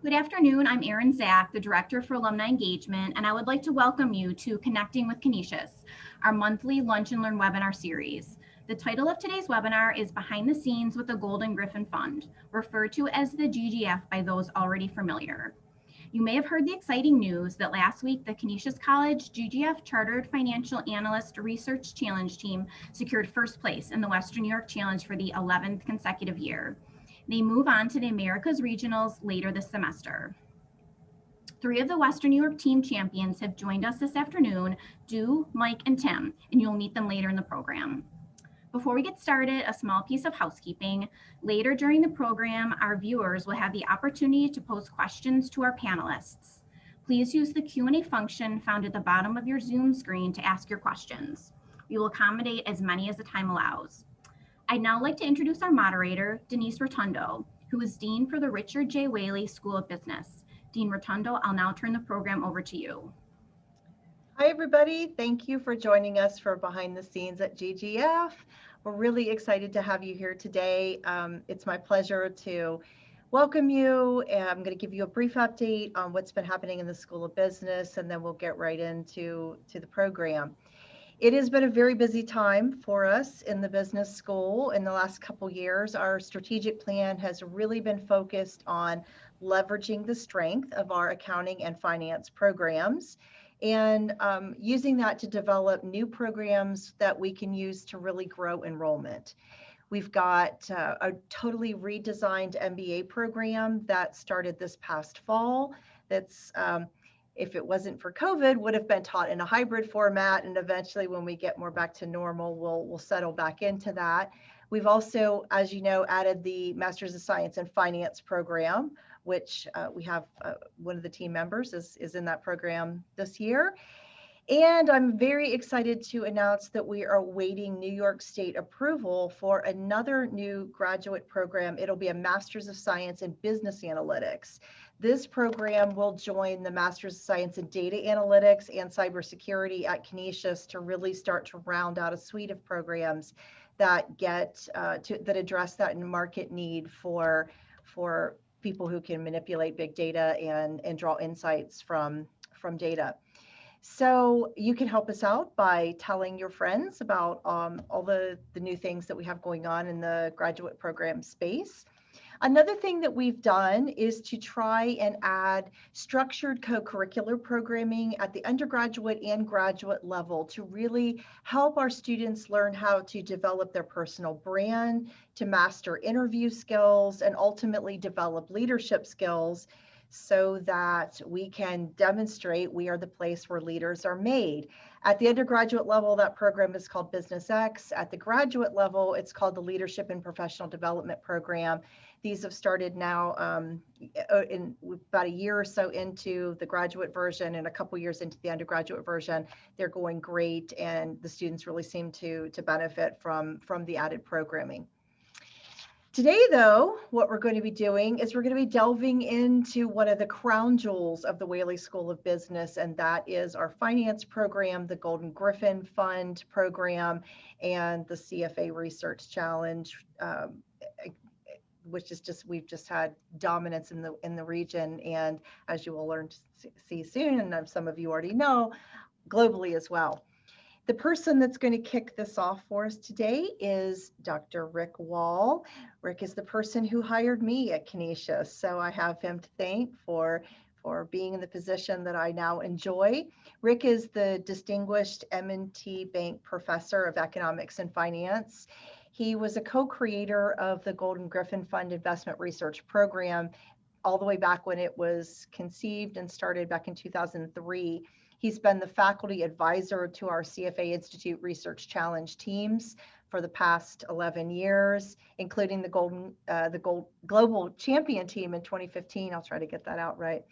Good afternoon. I'm Erin Zach, the Director for Alumni Engagement, and I would like to welcome you to Connecting with Canisius, our monthly Lunch and Learn webinar series. The title of today's webinar is Behind the Scenes with the Golden Griffin Fund, referred to as the GGF by those already familiar. You may have heard the exciting news that last week the Canisius College GGF Chartered Financial Analyst Research Challenge Team secured first place in the Western New York Challenge for the 11th consecutive year. They move on to the Americas Regionals later this semester. 3 of the Western New York team champions have joined us this afternoon, Du, Mike, and Tim, and you'll meet them later in the program. Before we get started, a small piece of housekeeping. Later during the program, our viewers will have the opportunity to pose questions to our panelists. Please use the Q&A function found at the bottom of your Zoom screen to ask your questions. We will accommodate as many as the time allows. I'd now like to introduce our moderator, Denise Rotundo, who is Dean for the Richard J. Whaley School of Business. Dean Rotundo, I'll now turn the program over to you. Hi, everybody. Thank you for joining us for Behind the Scenes at GGF. We're really excited to have you here today. It's my pleasure to welcome you. I'm going to give you a brief update on what's been happening in the School of Business, and then we'll get right into the program. It has been a very busy time for us in the business school in the last couple years. Our strategic plan has really been focused on leveraging the strength of our accounting and finance programs and using that to develop new programs that we can use to really grow enrollment. We've got a totally redesigned MBA program that started this past fall that's if it wasn't for COVID, would have been taught in a hybrid format. And eventually when we get more back to normal, we'll settle back into that. We've also, as you know, added the Masters of Science in Finance program, which we have one of the team members is in that program this year. And I'm very excited to announce that we are awaiting New York State approval for another new graduate program. It'll be a Masters of Science in Business Analytics. This program will join the Masters of Science in Data Analytics and Cybersecurity at Canisius to really start to round out a suite of programs that that address that market need for people who can manipulate big data and draw insights from data. So you can help us out by telling your friends about all the new things that we have going on in the graduate program space. Another thing that we've done is to try and add structured co-curricular programming at the undergraduate and graduate level to really help our students learn how to develop their personal brand, to master interview skills, and ultimately develop leadership skills so that we can demonstrate we are the place where leaders are made. At the undergraduate level, that program is called Business X. At the graduate level, it's called the Leadership and Professional Development Program. These have started now in about a year or so into the graduate version and a couple years into the undergraduate version. They're going great, and the students really seem to benefit from the added programming. Today, though, what we're going to be doing is we're going to be delving into one of the crown jewels of the Whaley School of Business, and that is our finance program, the Golden Griffin Fund program, and the CFA Research Challenge, which is we've just had dominance in the region, and as you will learn to see soon, and some of you already know, globally as well. The person that's going to kick this off for us today is Dr. Rick Wall. Rick is the person who hired me at Canisius, so I have him to thank for being in the position that I now enjoy. Rick is the Distinguished M&T Bank Professor of Economics and Finance. He was a co-creator of the Golden Griffin Fund Investment Research Program all the way back when it was conceived and started back in 2003. He's been the faculty advisor to our CFA Institute Research Challenge teams for the past 11 years, including the Global Champion team in 2015. I'll try to get that out right.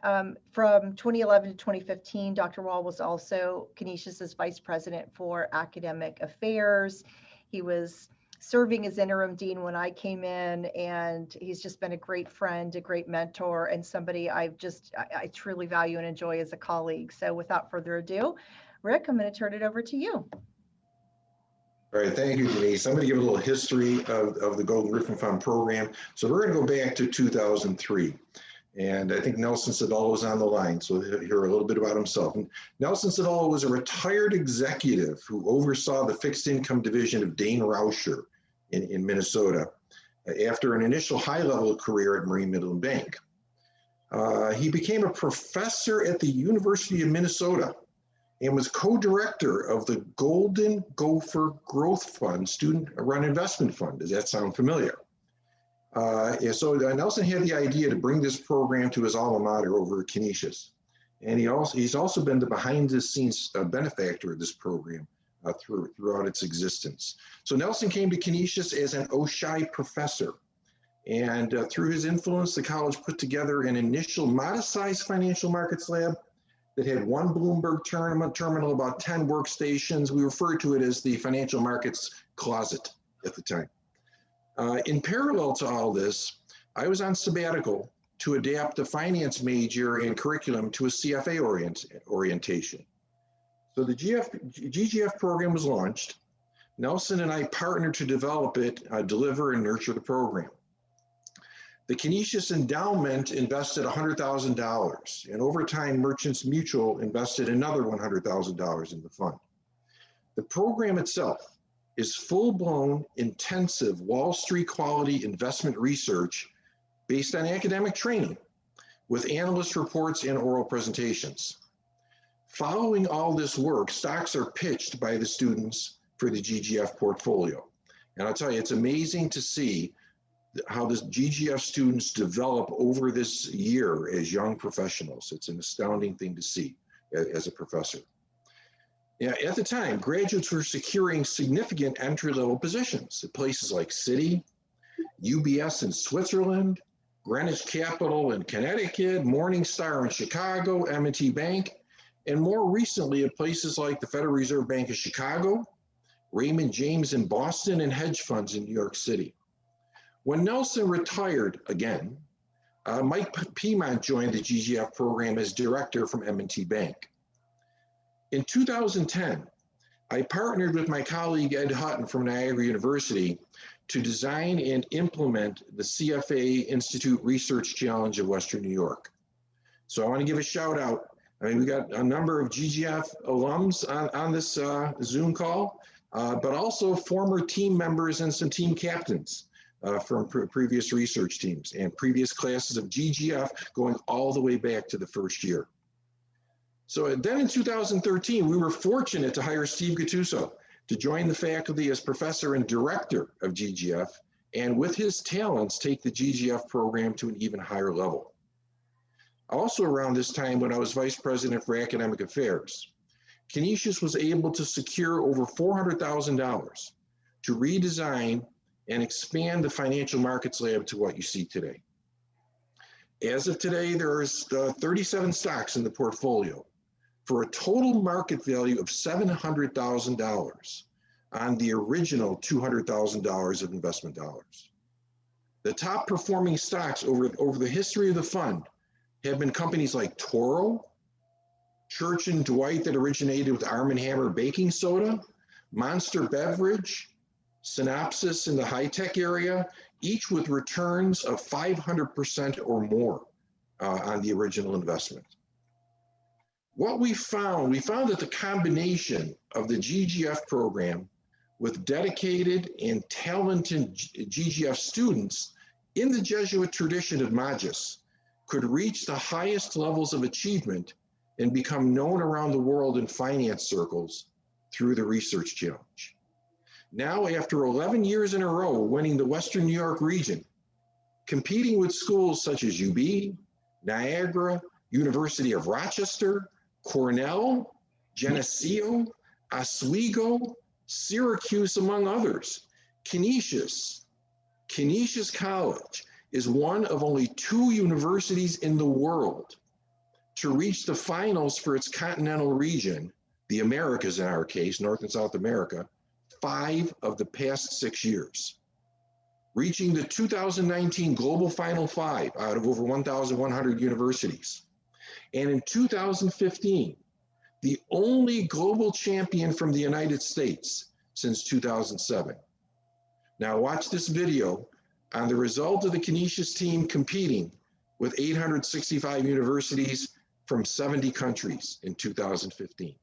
From 2011 to 2015, Dr. Wall was also Canisius's Vice President for Academic Affairs. He was serving as interim dean when I came in, and he's just been a great friend, a great mentor, and somebody I truly value and enjoy as a colleague. So without further ado, Rick, I'm going to turn it over to you. All right, thank you, Denise. I'm going to give a little history of the Golden Griffin Fund program. So we're going to go back to 2003. And I think Nelson Cedullo is on the line, so he'll hear a little bit about himself. And Nelson Cedullo was a retired executive who oversaw the fixed income division of Dane Rauscher in Minnesota after an initial high-level career at Marine Midland Bank. He became a professor at the University of Minnesota and was co-director of the Golden Gopher Growth Fund, student-run investment fund. Does that sound familiar? So Nelson had the idea to bring this program to his alma mater over at Canisius. And he's also been the behind-the-scenes benefactor of this program throughout its existence. So Nelson came to Canisius as an OSHI professor. And through his influence, the college put together an initial modest-sized financial markets lab that had one Bloomberg terminal, about 10 workstations. We referred to it as the financial markets closet at the time. In parallel to all this, I was on sabbatical to adapt the finance major and curriculum to a CFA orientation. So the GGF program was launched. Nelson and I partnered to develop it, deliver, and nurture the program. The Canisius Endowment invested $100,000, and over time, Merchants Mutual invested another $100,000 in the fund. The program itself is full-blown, intensive Wall Street quality investment research based on academic training with analyst reports and oral presentations. Following all this work, stocks are pitched by the students for the GGF portfolio. And I'll tell you, it's amazing to see how the GGF students develop over this year as young professionals. It's an astounding thing to see as a professor. Yeah, at the time, graduates were securing significant entry-level positions at places like Citi, UBS in Switzerland, Greenwich Capital in Connecticut, Morningstar in Chicago, M&T Bank, and more recently at places like the Federal Reserve Bank of Chicago, Raymond James in Boston, and hedge funds in New York City. When Nelson retired again, Mike Piedmont joined the GGF program as director from M&T Bank. In 2010, I partnered with my colleague Ed Hutton from Niagara University to design and implement the CFA Institute Research Challenge of Western New York. So I want to give a shout out. I mean, we got a number of GGF alums on this Zoom call, but also former team members and some team captains from previous research teams and previous classes of GGF going all the way back to the first year. So then in 2013, we were fortunate to hire Steve Gattuso to join the faculty as professor and director of GGF, and with his talents, take the GGF program to an even higher level. Also around this time, when I was vice president for academic affairs, Canisius was able to secure over $400,000 to redesign and expand the financial markets lab to what you see today. As of today, there's 37 stocks in the portfolio for a total market value of $700,000 on the original $200,000 of investment dollars. The top performing stocks over the history of the fund have been companies like Toro, Church & Dwight that originated with Arm & Hammer baking soda, Monster Beverage, Synopsys in the high-tech area, each with returns of 500% or more on the original investment. What we found that the combination of the GGF program with dedicated and talented GGF students in the Jesuit tradition of Magis could reach the highest levels of achievement and become known around the world in finance circles through the Research Challenge. Now, after 11 years in a row winning the Western New York region, competing with schools such as UB, Niagara, University of Rochester, Cornell, Geneseo, Oswego, Syracuse, among others, Canisius College is one of only 2 universities in the world to reach the finals for its continental region, the Americas in our case, North and South America, 5 of the past 6 years, reaching the 2019 Global Final 5 out of over 1,100 universities. And in 2015, the only global champion from the United States since 2007. Now watch this video on the result of the Canisius team competing with 865 universities from 70 countries in 2015.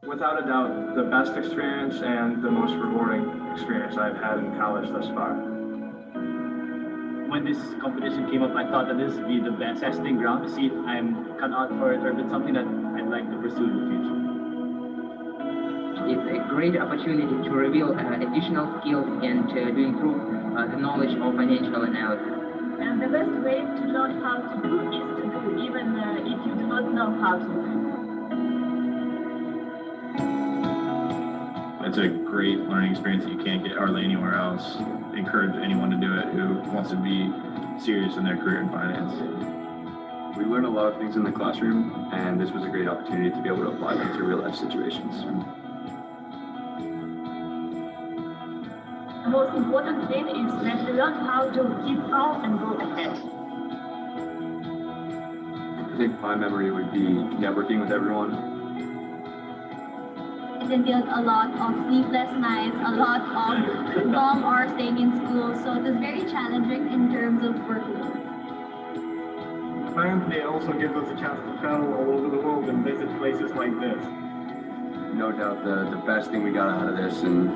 Without a doubt, the best experience and the most rewarding experience I've had in college thus far. When this competition came up, I thought that this would be the best testing ground to see if I'm cut out for it or if it's something that I'd like to pursue in the future. It's a great opportunity to reveal additional skills and to improve the knowledge of financial analysis. And the best way to learn how to do is to do, even if you do not know how to do. It's a great learning experience that you can't get hardly anywhere else. Encourage anyone to do it who wants to be serious in their career in finance. We learned a lot of things in the classroom, and this was a great opportunity to be able to apply them to real life situations. The most important thing is that you learn how to keep calm and go ahead. I think my memory would be networking with everyone. It entailed a lot of sleepless nights, a lot of long hours staying in school, so it was very challenging in terms of workload. Apparently, it also gives us a chance to travel all over the world and visit places like this. No doubt the best thing we got out of this, and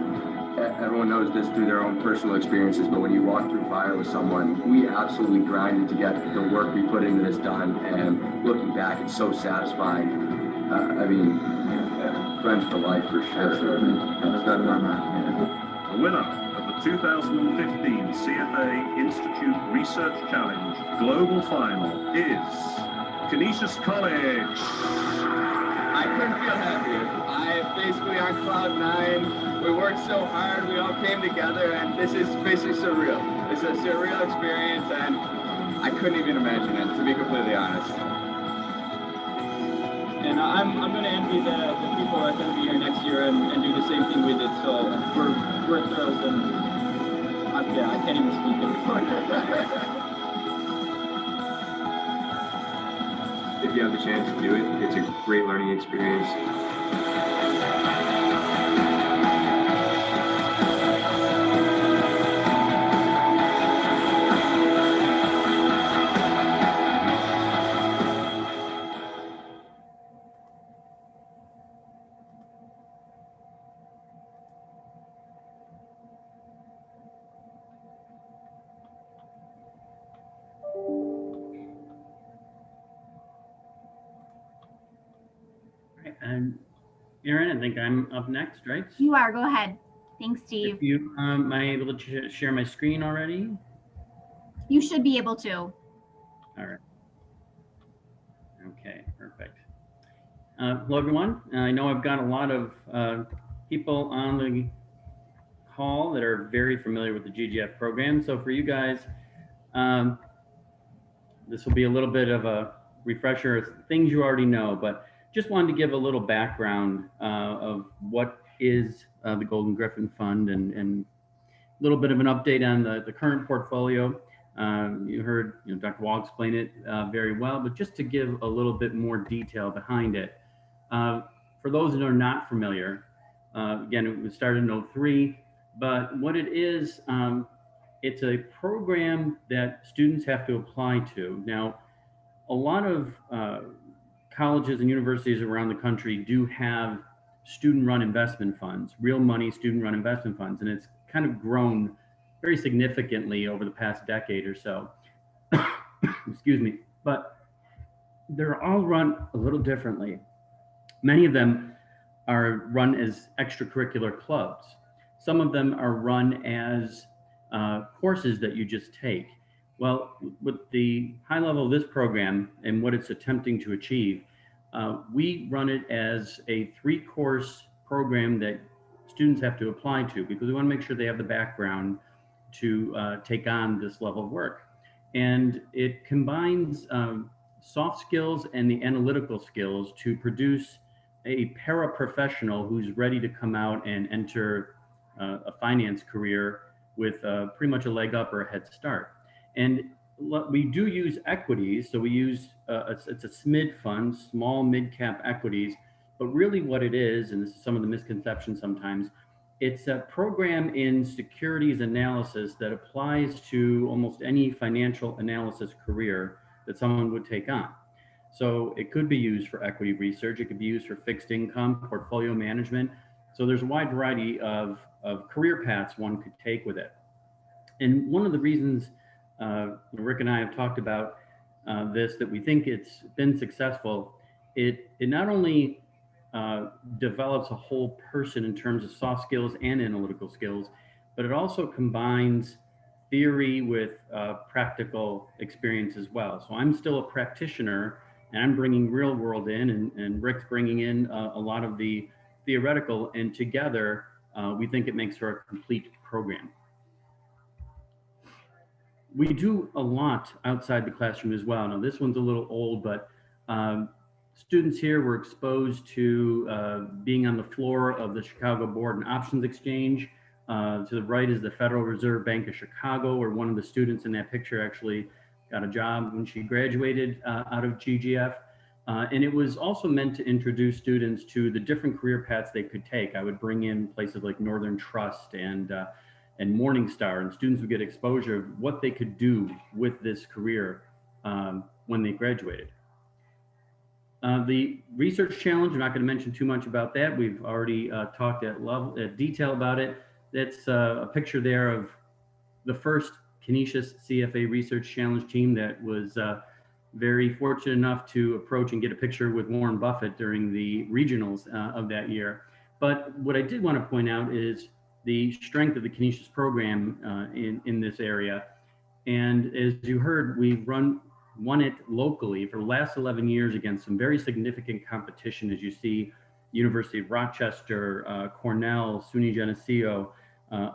everyone knows this through their own personal experiences, but when you walk through fire with someone, we absolutely grinded to get the work we put into this done, and looking back, it's so satisfying. I mean, friends for life for sure. The winner of the 2015 CFA Institute Research Challenge Global Final is Canisius College. I couldn't feel happier. I basically on cloud 9. We worked so hard, we all came together, and this is basically surreal. It's a surreal experience, and I couldn't even imagine it, to be completely honest. And I'm going to envy the people that are going to be here next year and do the same thing we did. So we're thrilled, and I can't even speak anymore. If you have the chance to do it, it's a great learning experience. And Erin, I think I'm up next, right? You are. Go ahead. Thanks, Steve. If you, am I able to share my screen already? You should be able to. All right. Okay, perfect. Hello, everyone. I know I've got a lot of people on the call that are very familiar with the GGF program. So for you guys, this will be a little bit of a refresher of things you already know, but just wanted to give a little background of what is the Golden Griffin Fund and a little bit of an update on the current portfolio. You heard Dr. Wall explain it very well, but just to give a little bit more detail behind it. For those that are not familiar, again, it was started in 2003, but what it is, it's a program that students have to apply to. Now, a lot of colleges and universities around the country do have student-run investment funds, real money student-run investment funds, and it's kind of grown very significantly over the past decade or so. Excuse me, but they're all run a little differently. Many of them are run as extracurricular clubs. Some of them are run as courses that you just take. Well, with the high level of this program and what it's attempting to achieve, we run it as a 3-course program that students have to apply to because we want to make sure they have the background to take on this level of work. And it combines soft skills and the analytical skills to produce a paraprofessional who's ready to come out and enter a finance career with pretty much a leg up or a head start. And we do use equities. So we use, it's a SMID fund, small mid-cap equities, but really what it is, and this is some of the misconceptions sometimes, It's a program in securities analysis that applies to almost any financial analysis career that someone would take on. So it could be used for equity research, it could be used for fixed income, portfolio management. So there's a wide variety of career paths one could take with it. And one of the reasons Rick and I have talked about this, that we think it's been successful, it not only develops a whole person in terms of soft skills and analytical skills, but it also combines theory with practical experience as well. So I'm still a practitioner and I'm bringing real world in, and Rick's bringing in a lot of the theoretical, and together we think it makes for a complete program. We do a lot outside the classroom as well. Now this one's a little old, but students here were exposed to being on the floor of the Chicago Board and Options Exchange. To the right is the Federal Reserve Bank of Chicago, where one of the students in that picture actually got a job when she graduated out of GGF. And it was also meant to introduce students to the different career paths they could take. I would bring in places like Northern Trust and Morningstar, and students would get exposure of what they could do with this career when they graduated. The research challenge, I'm not going to mention too much about that. We've already talked at detail about it. That's a picture there of the first Canisius CFA Research Challenge team that was very fortunate enough to approach and get a picture with Warren Buffett during the regionals of that year. But what I did want to point out is the strength of the Canisius program in this area. And as you heard, we've won it locally for the last 11 years against some very significant competition, as you see, University of Rochester, Cornell, SUNY Geneseo,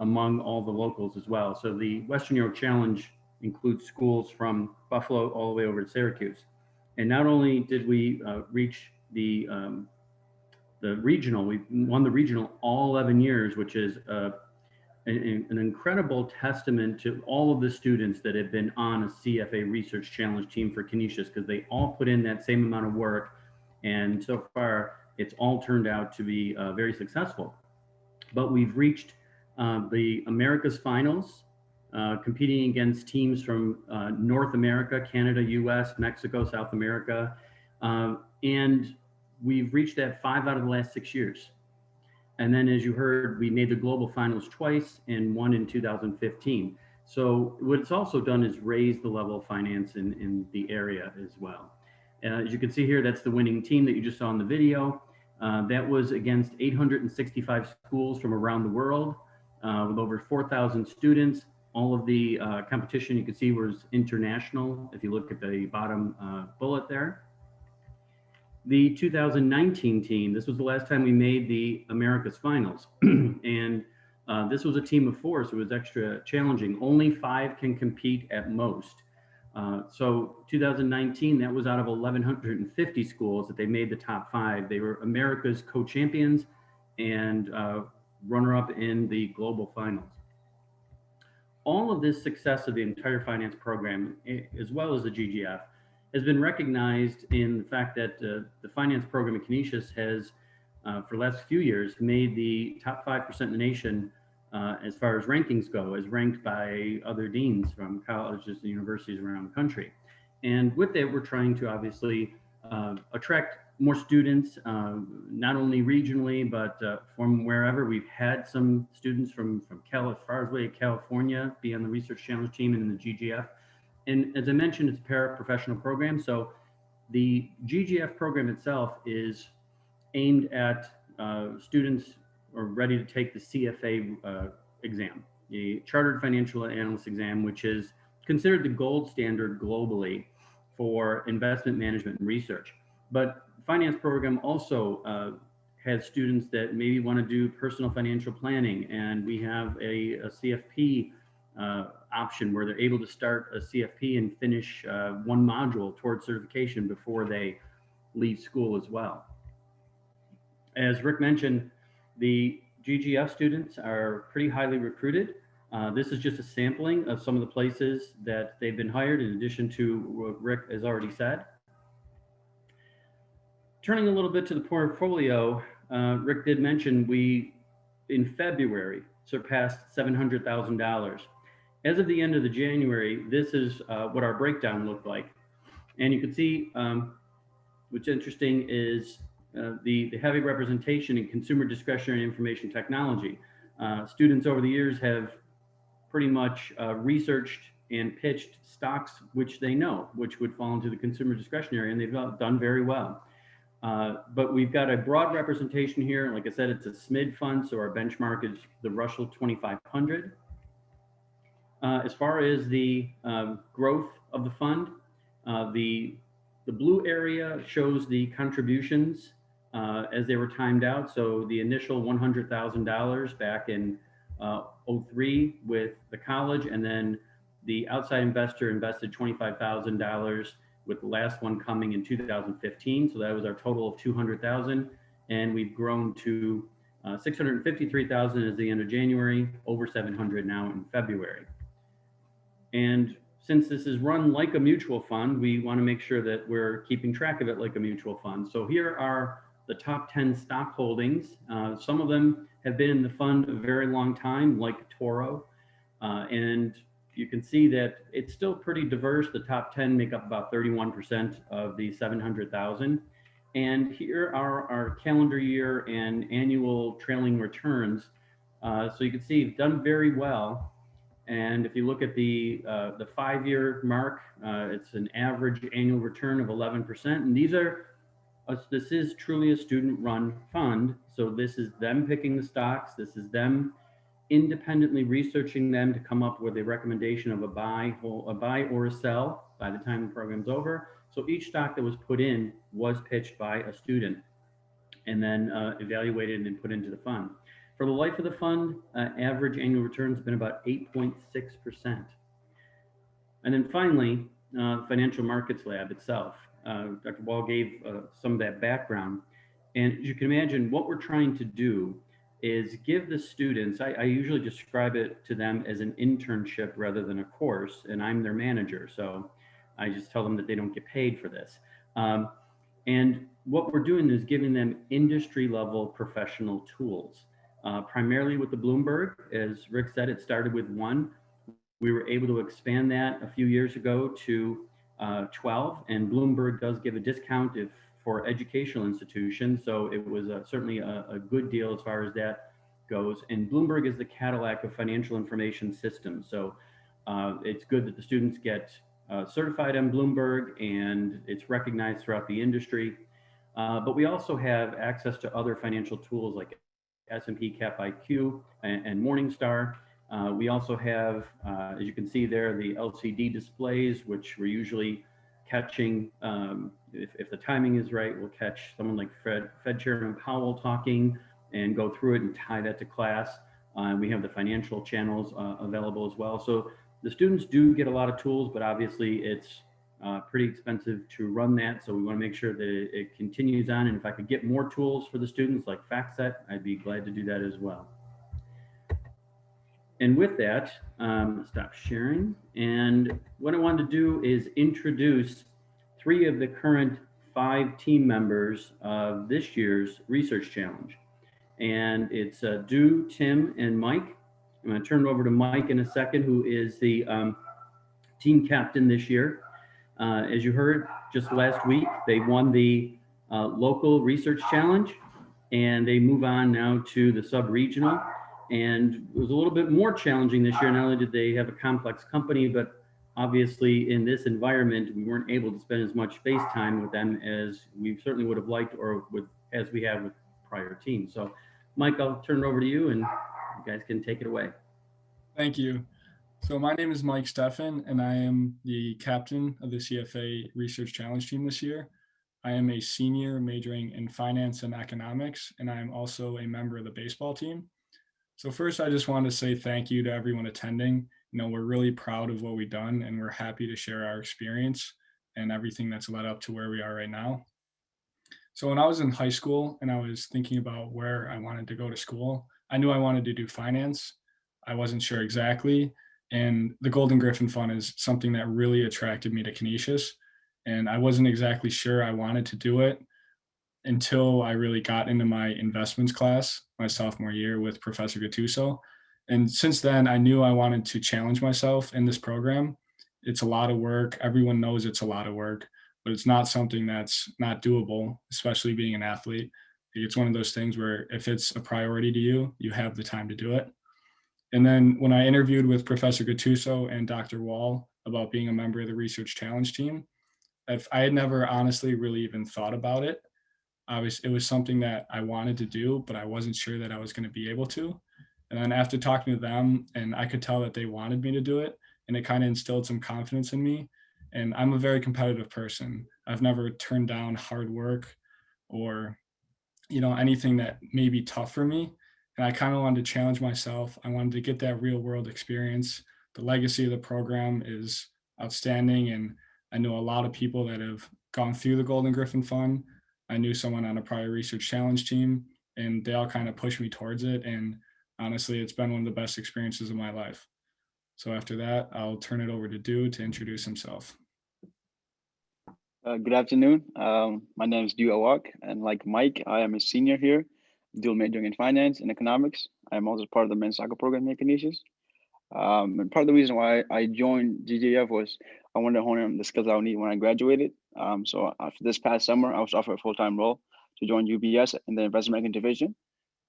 among all the locals as well. So the Western New York Challenge includes schools from Buffalo all the way over to Syracuse. And not only did we reach the regional, we won the regional all 11 years, which is an incredible testament to all of the students that have been on a CFA Research Challenge team for Canisius, because they all put in that same amount of work. And so far, it's all turned out to be very successful. But we've reached the Americas finals, competing against teams from North America, Canada, US, Mexico, South America. And we've reached that 5 out of the last 6 years. And then, as you heard, we made the global finals twice and won in 2015. So what it's also done is raise the level of finance in the area as well. As you can see here, that's the winning team that you just saw in the video. That was against 865 schools from around the world with over 4,000 students. All of the competition you can see was international, if you look at the bottom bullet there. The 2019 team, this was the last time we made the Americas finals. And this was a team of 4, so it was extra challenging. Only 5 can compete at most. So 2019, that was out of 1,150 schools that they made the top 5. They were America's co-champions and runner-up in the global finals. All of this success of the entire finance program, as well as the GGF, has been recognized in the fact that the finance program at Canisius has, for the last few years, made the top 5% in the nation as far as rankings go, as ranked by other deans from colleges and universities around the country. And with that, we're trying to obviously attract more students, not only regionally, but from wherever. We've had some students from as far away as California be on the Research Challenge team and in the GGF. And as I mentioned, it's a paraprofessional program. So the GGF program itself is aimed at students who are ready to take the CFA exam, the Chartered Financial Analyst exam, which is considered the gold standard globally for investment management and research. But finance program also has students that maybe want to do personal financial planning, and we have a CFP option where they're able to start a CFP and finish one module towards certification before they leave school as well. As Rick mentioned, the GGF students are pretty highly recruited. This is just a sampling of some of the places that they've been hired, in addition to what Rick has already said. Turning a little bit to the portfolio, Rick did mention we in February surpassed $700,000. As of the end of the January, this is what our breakdown looked like. And you can see what's interesting is the heavy representation in consumer discretionary information technology. Students over the years have pretty much researched and pitched stocks which they know, which would fall into the consumer discretionary, and they've done very well. But we've got a broad representation here. Like I said, it's a SMID fund, so our benchmark is the Russell 2500. As far as the growth of the fund, the blue area shows the contributions as they were timed out. So the initial $100,000 back in 03 with the college, and then the outside investor invested $25,000 with the last one coming in 2015. So that was our total of 200,000, and we've grown to 653,000 as the end of January, over 700 now in February. And since this is run like a mutual fund, we want to make sure that we're keeping track of it like a mutual fund. So here are the top 10 stock holdings. Some of them have been in the fund a very long time, like Toro. And you can see that it's still pretty diverse. The top 10 make up about 31% of the 700,000. And here are our calendar year and annual trailing returns. So you can see we've done very well. And if you look at the 5-year mark, it's an average annual return of 11%. And this is truly a student-run fund. So this is them picking the stocks. This is them independently researching them to come up with a recommendation of a buy or a sell by the time the program's over. So each stock that was put in was pitched by a student and then evaluated and put into the fund. For the life of the fund, average annual return has been about 8.6%. And then finally, Financial Markets Lab itself. Dr. Wall gave some of that background. And as you can imagine, what we're trying to do is give the students, I usually describe it to them as an internship rather than a course, and I'm their manager. So I just tell them that they don't get paid for this. And what we're doing is giving them industry level professional tools. Primarily with the Bloomberg. As Rick said, it started with 1. We were able to expand that a few years ago to 12, and Bloomberg does give a discount for educational institutions. So it was certainly a good deal as far as that goes. And Bloomberg is the Cadillac of financial information systems. So it's good that the students get certified on Bloomberg, and it's recognized throughout the industry. But we also have access to other financial tools like S&P Cap IQ and Morningstar. We also have, as you can see there, the LCD displays, which we're usually catching, if the timing is right, we'll catch someone like Fed Chairman Powell talking and go through it and tie that to class. We have the financial channels available as well. So the students do get a lot of tools, but obviously it's pretty expensive to run that. So we want to make sure that it continues on. And if I could get more tools for the students like FactSet, I'd be glad to do that as well. And with that, stop sharing. And what I wanted to do is introduce 3 of the current 5 team members of this year's research challenge. And it's Du, Tim, and Mike. I'm going to turn it over to Mike in a second, who is the team captain this year. As you heard just last week, they won the local research challenge, and they move on now to the sub-regional. And it was a little bit more challenging this year. Not only did they have a complex company, but obviously in this environment, we weren't able to spend as much face time with them as we certainly would have liked, or as we have with prior teams. So Mike, I'll turn it over to you, and you guys can take it away. Thank you. So my name is Mike Steffen, and I am the captain of the CFA Research Challenge team this year. I am a senior majoring in finance and economics, and I am also a member of the baseball team. So first, I just want to say thank you to everyone attending. We're really proud of what we've done, and we're happy to share our experience and everything that's led up to where we are right now. So when I was in high school and I was thinking about where I wanted to go to school, I knew I wanted to do finance. I wasn't sure exactly. And the Golden Griffin Fund is something that really attracted me to Canisius. And I wasn't exactly sure I wanted to do it. until I really got into my investments class my sophomore year with Professor Gattuso. And since then, I knew I wanted to challenge myself in this program. It's a lot of work. Everyone knows it's a lot of work, but it's not something that's not doable, especially being an athlete. It's one of those things where if it's a priority to you, you have the time to do it. And then when I interviewed with Professor Gattuso and Dr. Wall about being a member of the Research Challenge team, I had never honestly really even thought about it. It was something that I wanted to do, but I wasn't sure that I was going to be able to. And then after talking to them, and I could tell that they wanted me to do it, and it kind of instilled some confidence in me. And I'm a very competitive person. I've never turned down hard work or, anything that may be tough for me. And I kind of wanted to challenge myself. I wanted to get that real world experience. The legacy of the program is outstanding. And I know a lot of people that have gone through the Golden Griffin Fund. I knew someone on a prior research challenge team, and they all kind of pushed me towards it. And honestly, it's been one of the best experiences of my life. So after that, I'll turn it over to Du to introduce himself. Good afternoon. My name is Du Awak, and like Mike, I am a senior here, dual majoring in finance and economics. I'm also part of the men's soccer program here at Canisius. And part of the reason why I joined GGF was I wanted to hone in on the skills I would need when I graduated. So after this past summer, I was offered a full-time role to join UBS in the investment banking division.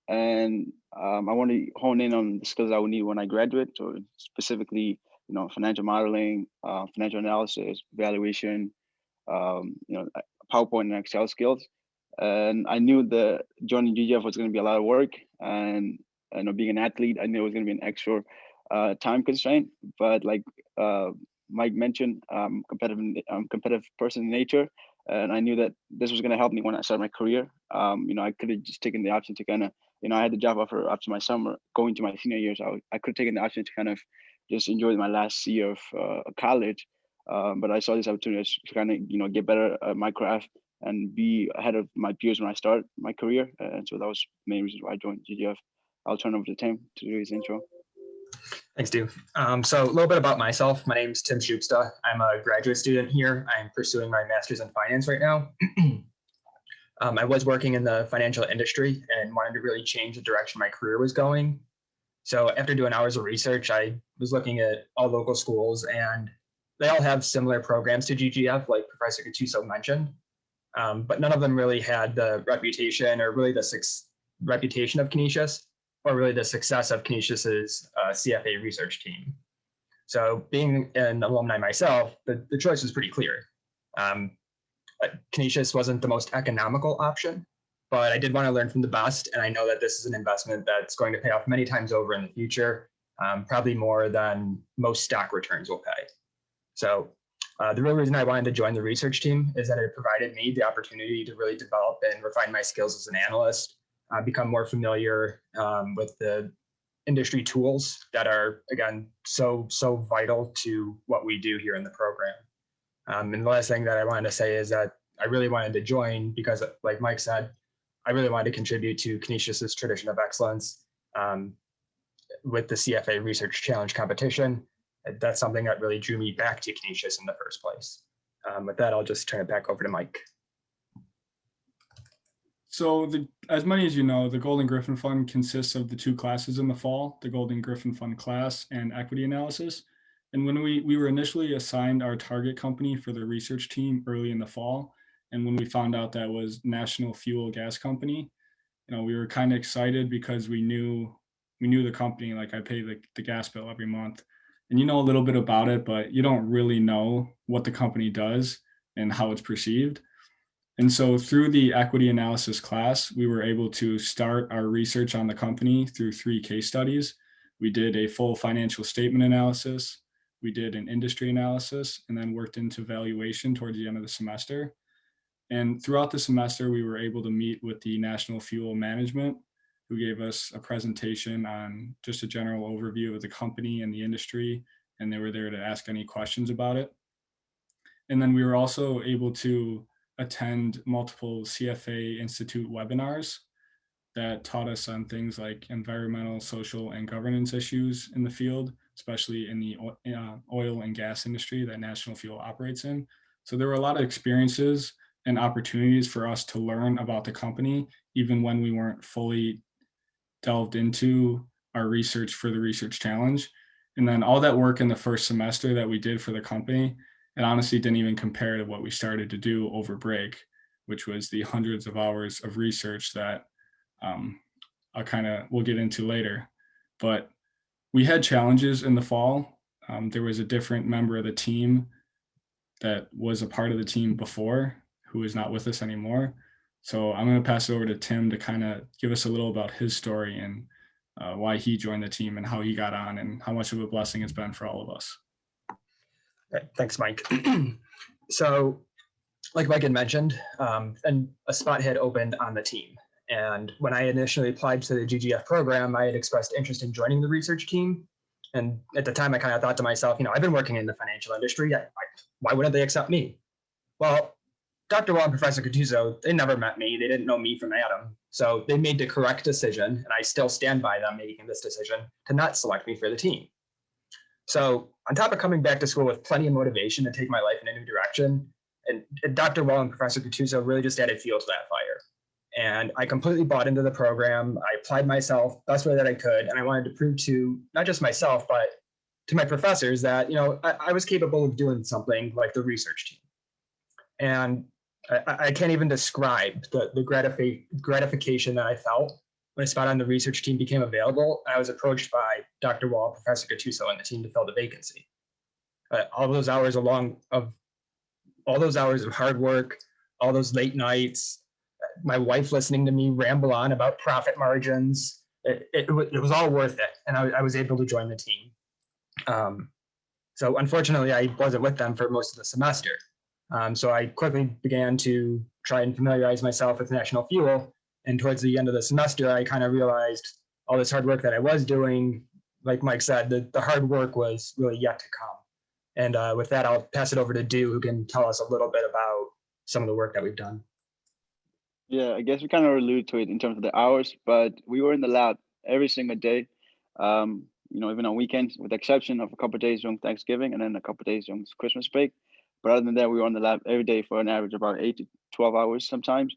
And I want to hone in on the skills I would need when I graduate. So specifically, financial modeling, financial analysis, valuation, PowerPoint and Excel skills. And I knew that joining GGF was going to be a lot of work. And being an athlete, I knew it was going to be an extra time constraint. But like Mike mentioned, I'm a competitive person in nature. And I knew that this was going to help me when I started my career. I could have just taken the option to kind of, I had the job offer after my summer, going to my senior years. I could have taken the option to kind of just enjoy my last year of college. But I saw this opportunity to kind of, get better at my craft and be ahead of my peers when I start my career. And so that was the main reason why I joined GGF. I'll turn over to Tim to do his intro. Thanks, Du. So a little bit about myself. My name's Tim Schubster. I'm a graduate student here. I'm pursuing my master's in finance right now. I was working in the financial industry and wanted to really change the direction my career was going. So after doing hours of research, I was looking at all local schools, and they all have similar programs to GGF, like Professor Gattuso mentioned, but none of them really had the reputation or really the reputation of Canisius, or really the success of Canisius's CFA research team. So being an alumni myself, the choice was pretty clear. Canisius wasn't the most economical option, but I did want to learn from the best. And I know that this is an investment that's going to pay off many times over in the future, probably more than most stock returns will pay. So the real reason I wanted to join the research team is that it provided me the opportunity to really develop and refine my skills as an analyst, become more familiar with the industry tools that are, again, so vital to what we do here in the program. And the last thing that I wanted to say is that I really wanted to join because, like Mike said, I really wanted to contribute to Canisius's tradition of excellence with the CFA Research Challenge competition. That's something that really drew me back to Canisius in the first place. With that, I'll just turn it back over to Mike. So as many as you know, the Golden Griffin Fund consists of the two classes in the fall, the Golden Griffin Fund class and equity analysis. And when we were initially assigned our target company for the research team early in the fall, and when we found out that was National Fuel Gas Company, we were kind of excited because we knew the company. Like, I pay the gas bill every month, and you know a little bit about it, but you don't really know what the company does and how it's perceived. And so through the equity analysis class, we were able to start our research on the company through 3 case studies. We did a full financial statement analysis, we did an industry analysis, and then worked into valuation towards the end of the semester. And throughout the semester, we were able to meet with the National Fuel Management, who gave us a presentation on just a general overview of the company and the industry, and they were there to ask any questions about it. And then we were also able to attend multiple CFA Institute webinars that taught us on things like environmental, social, and governance issues in the field, especially in the oil and gas industry that National Fuel operates in. So there were a lot of experiences and opportunities for us to learn about the company, even when we weren't fully delved into our research for the research challenge. And then all that work in the first semester that we did for the company, it honestly didn't even compare to what we started to do over break, which was the hundreds of hours of research that we'll get into later. But we had challenges in the fall. There was a different member of the team that was a part of the team before who is not with us anymore. So I'm going to pass it over to Tim to kind of give us a little about his story and why he joined the team and how he got on and how much of a blessing it's been for all of us. Okay, thanks, Mike. So like Mike had mentioned, and a spot had opened on the team. And when I initially applied to the GGF program, I had expressed interest in joining the research team. And at the time, I kind of thought to myself, I've been working in the financial industry. Why wouldn't they accept me? Well, Dr. Wall and Professor Gattuso, they never met me. They didn't know me from Adam. So they made the correct decision, and I still stand by them making this decision to not select me for the team. So on top of coming back to school with plenty of motivation to take my life in a new direction, and Dr. Wall and Professor Gattuso really just added fuel to that fire. And I completely bought into the program. I applied myself best way that I could. And I wanted to prove to not just myself, but to my professors that, I was capable of doing something like the research team. And I can't even describe the gratification that I felt when a spot on the research team became available. I was approached by Dr. Wall, Professor Gattuso, and the team to fill the vacancy. All those hours of hard work, all those late nights, my wife listening to me ramble on about profit margins, it was all worth it. And I was able to join the team. So unfortunately, I wasn't with them for most of the semester. So I quickly began to try and familiarize myself with National Fuel. And towards the end of the semester, I kind of realized all this hard work that I was doing, like Mike said, the hard work was really yet to come. And with that, I'll pass it over to Du, who can tell us a little bit about some of the work that we've done. Yeah, I guess we kind of alluded to it in terms of the hours, but we were in the lab every single day, even on weekends, with the exception of a couple of days during Thanksgiving and then a couple of days during Christmas break. But other than that, we were on the lab every day for an average of about 8 to 12 hours sometimes.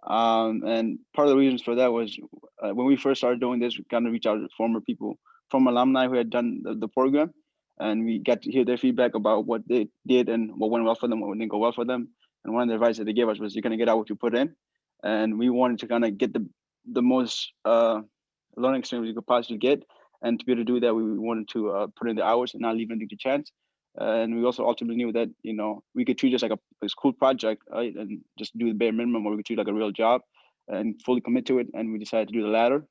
And part of the reasons for that was when we first started doing this, we kind of reached out to former alumni who had done the program, and we got to hear their feedback about what they did and what went well for them, what didn't go well for them. And one of the advice that they gave us was, you're going to get out what you put in. And we wanted to kind of get the most learning experience we could possibly get. And to be able to do that, we wanted to put in the hours and not leave anything to chance. And we also ultimately knew that, we could treat this like a school project, right? And just do the bare minimum, or we could treat it like a real job and fully commit to it. And we decided to do the latter.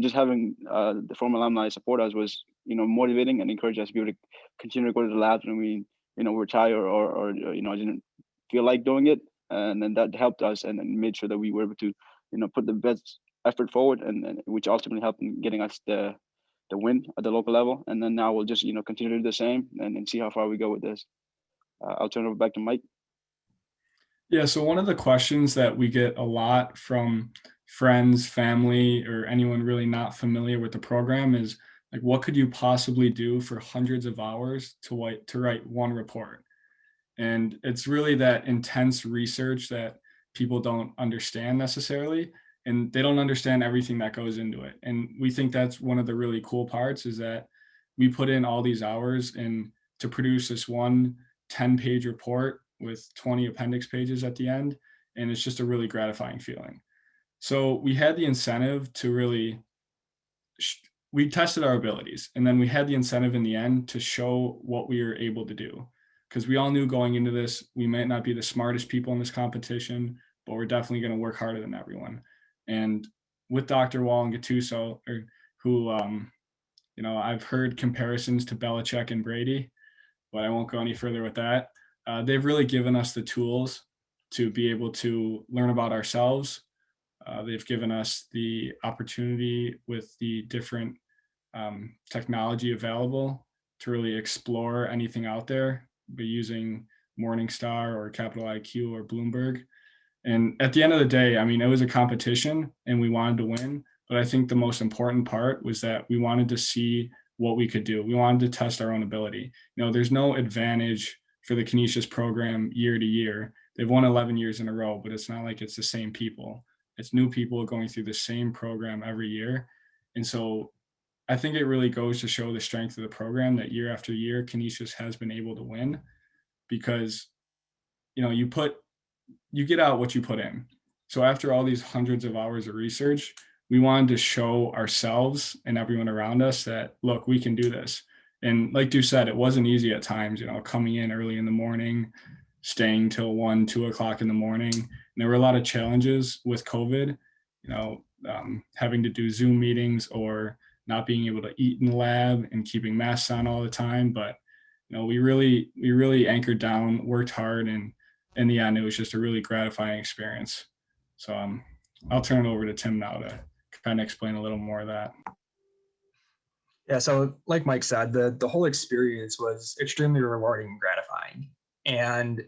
Just having the former alumni support us was, motivating and encourage us to be able to continue to go to the labs when we, retire or didn't feel like doing it. And then that helped us and made sure that we were able to, put the best effort forward, and which ultimately helped in getting us the win at the local level. And then now we'll just, continue to do the same and see how far we go with this. I'll turn it over back to Mike. Yeah, so one of the questions that we get a lot from friends, family, or anyone really not familiar with the program is, like, what could you possibly do for hundreds of hours to write one report? And it's really that intense research that people don't understand necessarily, and they don't understand everything that goes into it. And we think that's one of the really cool parts, is that we put in all these hours to produce this one 10-page report with 20 appendix pages at the end. And it's just a really gratifying feeling. So we had the incentive to really, we tested our abilities, and then we had the incentive in the end to show what we were able to do. Because we all knew going into this, we might not be the smartest people in this competition, but we're definitely going to work harder than everyone. And with Dr. Wall and Gattuso, who, I've heard comparisons to Belichick and Brady, but I won't go any further with that. They've really given us the tools to be able to learn about ourselves. They've given us the opportunity with the different technology available to really explore anything out there, by using Morningstar or Capital IQ or Bloomberg. And at the end of the day, it was a competition and we wanted to win. But I think the most important part was that we wanted to see what we could do. We wanted to test our own ability. There's no advantage for the Canisius program year to year. they've won 11 years in a row, but it's not like it's the same people. It's new people going through the same program every year. And so I think it really goes to show the strength of the program that year after year, Canisius has been able to win, because, you know, you get out what you put in. So after all these hundreds of hours of research, we wanted to show ourselves and everyone around us that, look, we can do this. And like Du said, it wasn't easy at times, you know, coming in early in the morning, staying till 1, 2 o'clock in the morning. And there were a lot of challenges with COVID, you know, having to do Zoom meetings or not being able to eat in the lab and keeping masks on all the time. But, you know, we really anchored down, worked hard, and in the end, it was just a really gratifying experience. So I'll turn it over to Tim now to kind of explain a little more of that. Yeah, so like Mike said, the whole experience was extremely rewarding and gratifying. And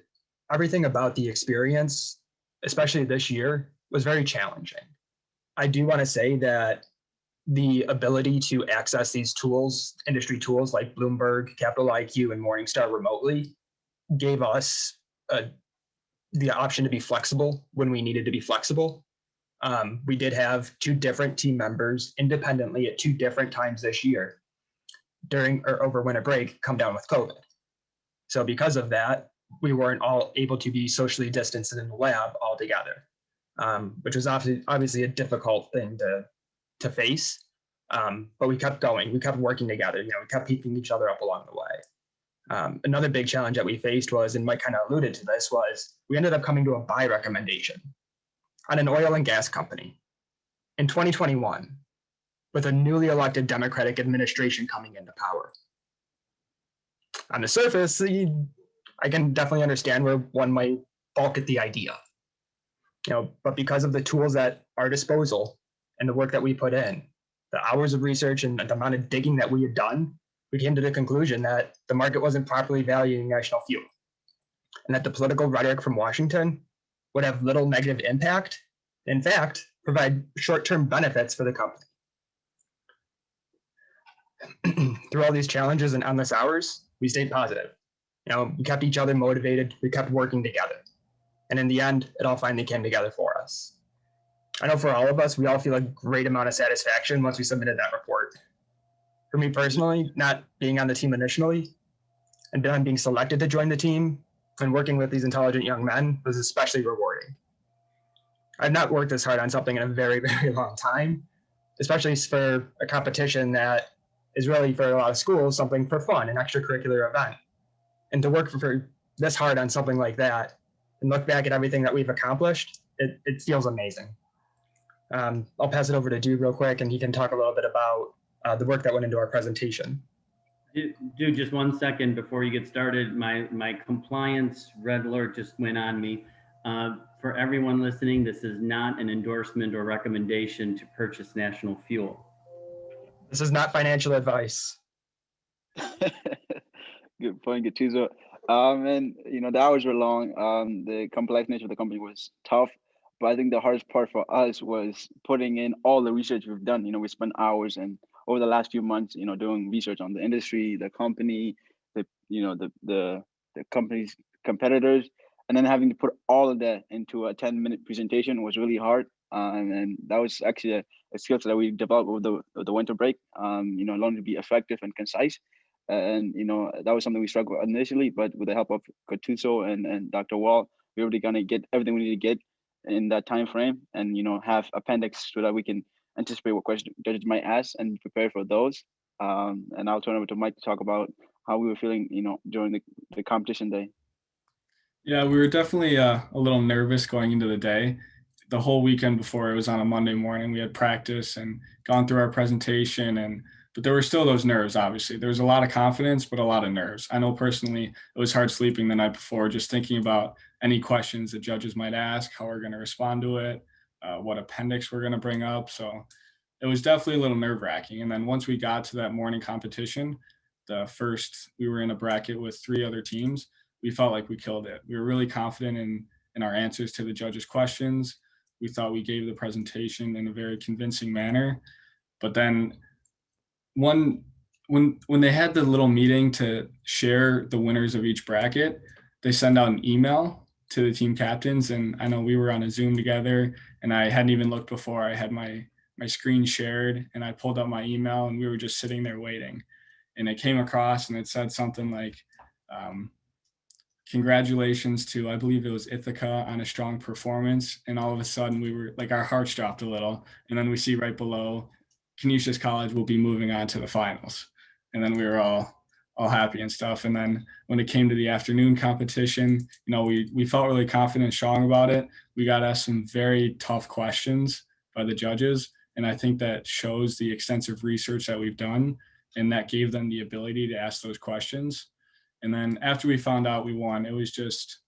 everything about the experience, especially this year, was very challenging. I do want to say that the ability to access these tools, industry tools like Bloomberg, Capital IQ, and Morningstar remotely, gave us the option to be flexible when we needed to be flexible. We did have 2 different team members independently at 2 different times this year during or over winter break come down with COVID. So because of that, we weren't all able to be socially distanced in the lab all together, which was obviously a difficult thing to face. But we kept going, we kept working together, you know, we kept keeping each other up along the way. Another big challenge that we faced was, and Mike kind of alluded to this, was we ended up coming to a buy recommendation on an oil and gas company in 2021 with a newly elected Democratic administration coming into power. On the surface, I can definitely understand where one might balk at the idea, you know, but because of the tools at our disposal and the work that we put in, the hours of research and the amount of digging that we had done, we came to the conclusion that the market wasn't properly valuing national fuel, and that the political rhetoric from Washington would have little negative impact, in fact, provide short-term benefits for the company. Through all these challenges and endless hours, we stayed positive. You know, we kept each other motivated, we kept working together. And in the end, it all finally came together for us. I know for all of us, we all feel a great amount of satisfaction once we submitted that report. For me personally, not being on the team initially, and then being selected to join the team and working with these intelligent young men was especially rewarding. I've not worked this hard on something in a very, very long time, especially for a competition that is really, for a lot of schools, something for fun, an extracurricular event. And to work for this hard on something like that and look back at everything that we've accomplished, it feels amazing. I'll pass it over to Dude real quick, and he can talk a little bit about the work that went into our presentation. Dude, just 1 second before you get started. My compliance red alert just went on me. For everyone listening, this is not an endorsement or recommendation to purchase National Fuel. This is not financial advice. Good point, Gattuso. And you know, the hours were long. The complex nature of the company was tough, but I think the hardest part for us was putting in all the research we've done. You know, we spent hours and over the last few months, you know, doing research on the industry, the company, the company's competitors, and then having to put all of that into a 10-minute presentation was really hard. And that was actually a skill set that we developed over the winter break. You know, learning to be effective and concise. And, you know, that was something we struggled with initially, but with the help of Gattuso and Dr. Wall, we were already going to get everything we need to get in that time frame, and, you know, have appendix so that we can anticipate what questions judges might ask and prepare for those. And I'll turn over to Mike to talk about how we were feeling, you know, during the competition day. Yeah, we were definitely a little nervous going into the day. The whole weekend before, it was on a Monday morning, we had practice and gone through our presentation, but there were still those nerves, obviously. There was a lot of confidence, but a lot of nerves. I know personally, it was hard sleeping the night before, just thinking about any questions the judges might ask, how we're going to respond to it, what appendix we're going to bring up. So it was definitely a little nerve-wracking. And then once we got to that morning competition, we were in a bracket with 3 other teams. We felt like we killed it. We were really confident in our answers to the judges' questions. We thought we gave the presentation in a very convincing manner. But then when they had the little meeting to share the winners of each bracket, they send out an email to the team captains. And I know we were on a Zoom together, and I hadn't even looked before. I had my screen shared, and I pulled up my email, and we were just sitting there waiting. And it came across, and it said something like, congratulations to, I believe it was Ithaca, on a strong performance. And all of a sudden we were like, our hearts dropped a little. And then we see right below, Canisius College will be moving on to the finals. And then we were all happy and stuff. And then when it came to the afternoon competition, you know, we felt really confident and strong about it. We got asked some very tough questions by the judges. And I think that shows the extensive research that we've done, and that gave them the ability to ask those questions. And then after we found out we won, it was just,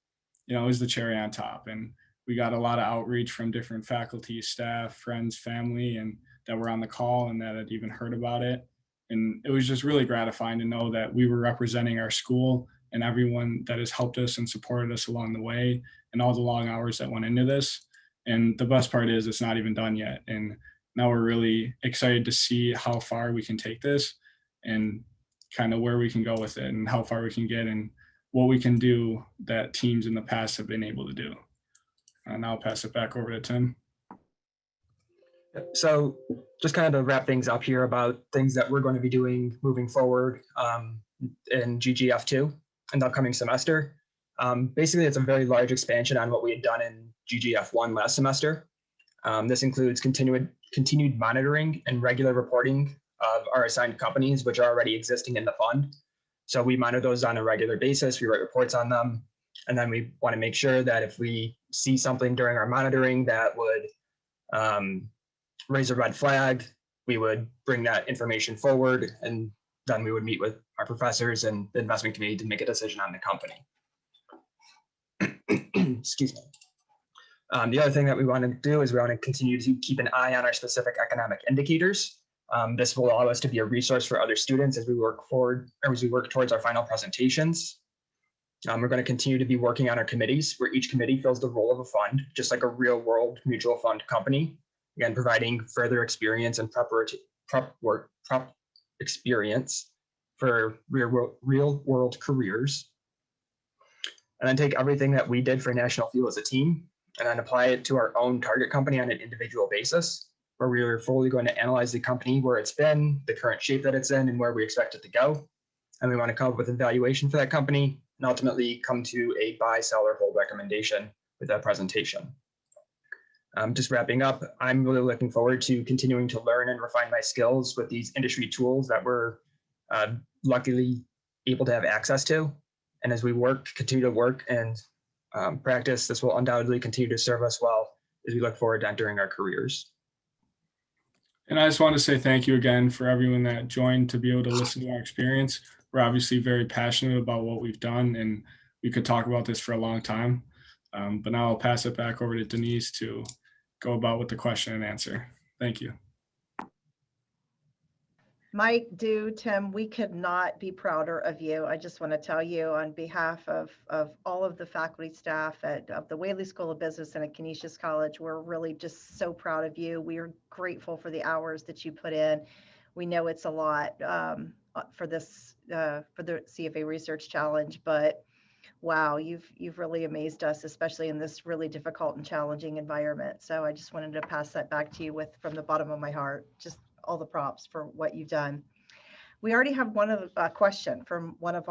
you know, it was the cherry on top. And we got a lot of outreach from different faculty, staff, friends, family, and that were on the call and that had even heard about it. And it was just really gratifying to know that we were representing our school and everyone that has helped us and supported us along the way, and all the long hours that went into this. And the best part is it's not even done yet. And now we're really excited to see how far we can take this and kind of where we can go with it and how far we can get and what we can do that teams in the past have been able to do. And I'll pass it back over to Tim. So just kind of to wrap things up here about things that we're going to be doing moving forward in GGF2 in the upcoming semester. Basically, it's a very large expansion on what we had done in GGF1 last semester. This includes continued monitoring and regular reporting of our assigned companies, which are already existing in the fund. So we monitor those on a regular basis. We write reports on them. And then we want to make sure that if we see something during our monitoring that would raise a red flag, we would bring that information forward, and then we would meet with our professors and the investment committee to make a decision on the company. Excuse me. The other thing that we want to do is we want to continue to keep an eye on our specific economic indicators. This will allow us to be a resource for other students as we work forward, or as we work towards our final presentations. We're going to continue to be working on our committees, where each committee fills the role of a fund, just like a real world mutual fund company. Again, providing further experience and prep experience for real world careers. And then take everything that we did for National Fuel as a team and then apply it to our own target company on an individual basis, where we are fully going to analyze the company, where it's been, the current shape that it's in, and where we expect it to go. And we want to come up with an evaluation for that company and ultimately come to a buy, sell, or hold recommendation with that presentation. Just wrapping up, I'm really looking forward to continuing to learn and refine my skills with these industry tools that we're luckily able to have access to. And as we continue to work and practice, this will undoubtedly continue to serve us well as we look forward to entering our careers. And I just want to say thank you again for everyone that joined to be able to listen to our experience. We're obviously very passionate about what we've done, and we could talk about this for a long time. But now I'll pass it back over to Denise to go about with the question and answer. Thank you. Mike, Tim, we could not be prouder of you. I just want to tell you on behalf of all of the faculty staff of the Whaley School of Business and at Canisius College, we're really just so proud of you. We are grateful for the hours that you put in. We know it's a lot for this for the CFA Research Challenge, but wow, you've really amazed us, especially in this really difficult and challenging environment. So I just wanted to pass that back to you from the bottom of my heart. Just all the props for what you've done. We already have a question from one of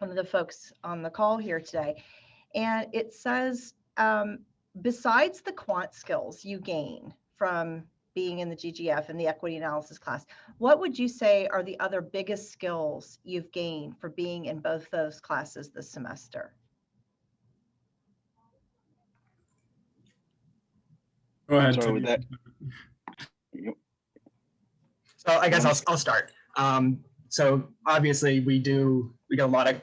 the folks on the call here today, and it says, besides the quant skills you gain from being in the GGF and the equity analysis class, what would you say are the other biggest skills you've gained for being in both those classes this semester? Go ahead. Sorry, with that. So I guess I'll start. So obviously we get a lot of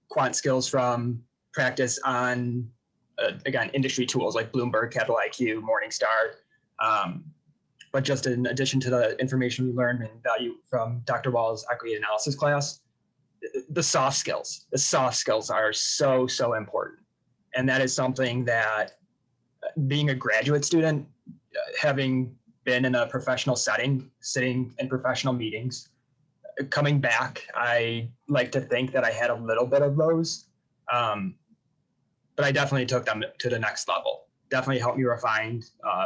quant skills from practice on again, industry tools like Bloomberg, Capital IQ, Morningstar. But just in addition to the information we learned and value from Dr. Wall's equity analysis class, the soft skills are so important. And that is something that being a graduate student, having been in a professional setting, sitting in professional meetings, coming back, I like to think that I had a little bit of those. but I definitely took them to the next level. Definitely helped me refine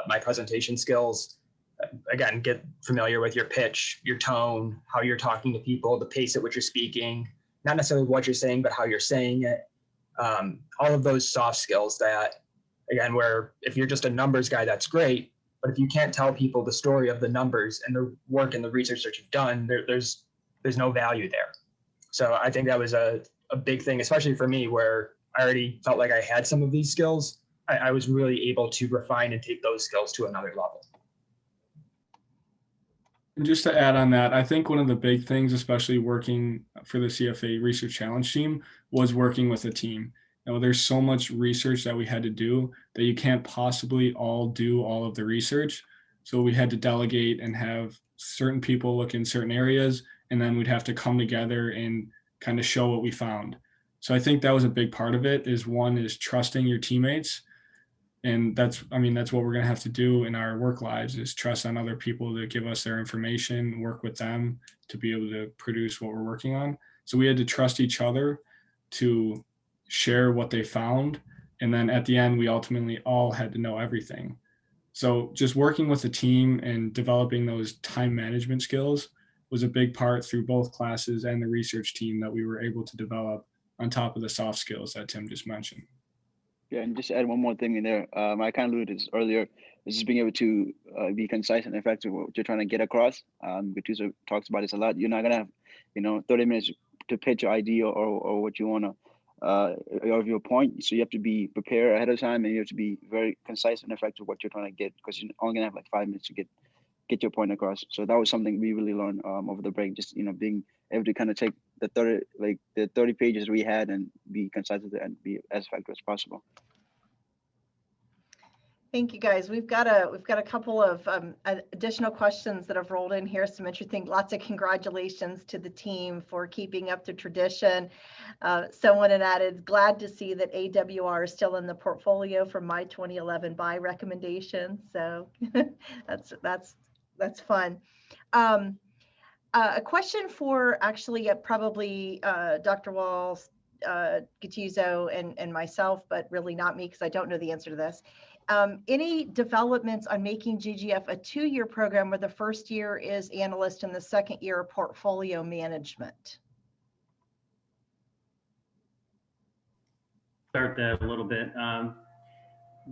my presentation skills. Again, get familiar with your pitch, your tone, how you're talking to people, the pace at which you're speaking, not necessarily what you're saying, but how you're saying it. All of those soft skills that, again, where if you're just a numbers guy, that's great. But if you can't tell people the story of the numbers and the work and the research that you've done, there's no value there. So I think that was a big thing, especially for me, where I already felt like I had some of these skills. I was really able to refine and take those skills to another level. And just to add on that, I think one of the big things, especially working for the CFA Research Challenge team, was working with a team. You know, there's so much research that we had to do that you can't possibly all do all of the research. So we had to delegate and have certain people look in certain areas, and then we'd have to come together and kind of show what we found. So I think that was a big part of it. One is trusting your teammates. And that's what we're going to have to do in our work lives, is trust on other people to give us their information, work with them to be able to produce what we're working on. So we had to trust each other to share what they found. And then at the end, we ultimately all had to know everything. So just working with a team and developing those time management skills was a big part through both classes and the research team that we were able to develop on top of the soft skills that Tim just mentioned. Yeah, and just add one more thing in there. I kind of alluded to this earlier. Is just being able to be concise and effective with what you're trying to get across. Gattuso talks about this a lot. You're not gonna have, 30 minutes to pitch your idea or what you wanna, of your point. So you have to be prepared ahead of time, and you have to be very concise and effective with what you're trying to get, because you're only gonna have like 5 minutes to get your point across. So that was something we really learned over the break. Just being able to kind of take the 30 pages we had and be concise with it and be as effective as possible. Thank you, guys. We've got a couple of additional questions that have rolled in here. Some interesting, lots of congratulations to the team for keeping up the tradition. Someone had added, glad to see that AWR is still in the portfolio from my 2011 buy recommendation. So that's fun. A question for actually probably Dr. Walls, Gattuso, and myself, but really not me, because I don't know the answer to this. Any developments on making GGF a 2-year program where the first year is analyst and the second year portfolio management? Start that a little bit.